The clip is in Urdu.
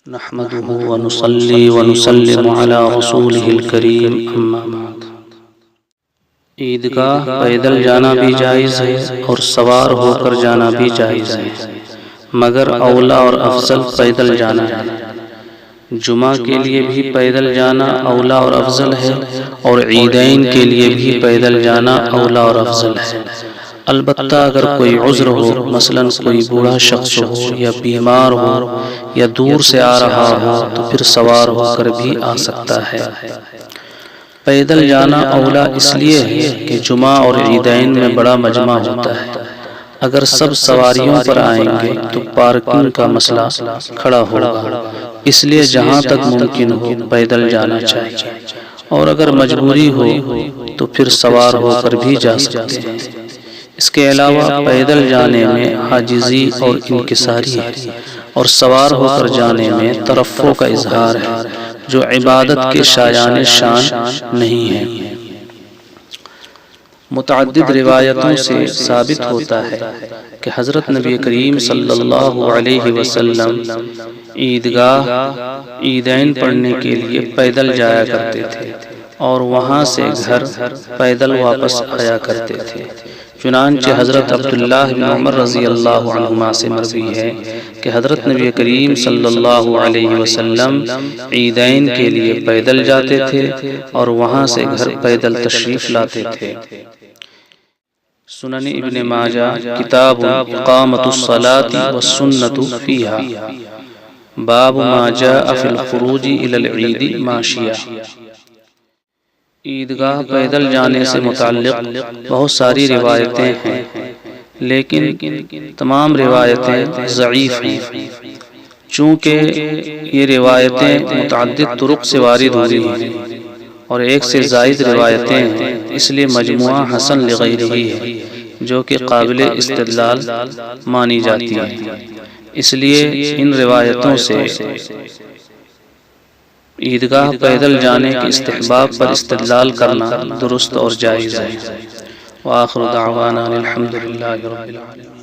نحمده ونصلي ونسلم على رسوله الكريم اما بعد۔ عیدگاہ پیدل جانا بھی جائز ہے اور سوار ہو کر جانا بھی جائز ہے، مگر اولا اور افضل پیدل جانا ہے۔ جمعہ کے لیے بھی پیدل جانا اولا اور افضل ہے، اور عیدین کے لیے بھی پیدل جانا اولا اور افضل ہے۔ البتہ اگر کوئی عذر ہو، مثلا کوئی بوڑھا شخص ہو یا بیمار ہو یا دور سے آ رہا ہو تو پھر سوار ہو کر بھی آ سکتا ہے۔ پیدل جانا اولا اس لیے ہے کہ جمعہ اور عیدین میں بڑا مجمع ہوتا ہے۔ اگر سب سواریوں پر آئیں گے تو پارکنگ کا مسئلہ کھڑا ہوگا، اس لیے جہاں تک ممکن ہو پیدل جانا چاہیے، اور اگر مجبوری ہو تو پھر سوار ہو کر بھی جا سکتے ہیں۔ اس کے علاوہ پیدل جانے میں عاجزی اور انکساری ہے، اور سوار ہو کر جانے میں ترفع کا اظہار ہے، جو عبادت کے شایان شان نہیں ہے۔ متعدد روایتوں سے ثابت ہوتا ہے کہ حضرت نبی کریم صلی اللہ علیہ وسلم عیدگاہ عیدین پڑھنے کے لیے پیدل جایا کرتے تھے، اور وہاں سے گھر پیدل واپس آیا کرتے تھے۔ چنانچہ حضرت عبداللہ بن عمر رضی اللہ عنہما سے مروی ہے کہ حضرت نبی کریم صلی اللہ علیہ وسلم عیدین کے لیے پیدل جاتے تھے اور وہاں سے گھر پیدل تشریف لاتے تھے۔ سنن ابن ماجہ کتاب اقامۃ الصلاۃ والسنۃ فیہا، باب ما جاء فی الخروج الی العید ماشیا۔ عیدگاہ پیدل جانے سے متعلق بہت ساری روایتیں ہیں، لیکن تمام روایتیں ضعیف ہیں۔ چونکہ یہ روایتیں متعدد طرق سے وارد ہوئی ہیں اور ایک سے زائد روایتیں ہیں، اس لیے مجموعہ حسن لغیرہ ہے، جو کہ قابل استدلال مانی جاتی ہے۔ اس لیے ان روایتوں سے عیدگاہ پیدل جانے کے استحباب پر استدلال کرنا درست اور جائز ہے۔ وآخر دعوانا الحمد للہ رب العالمین۔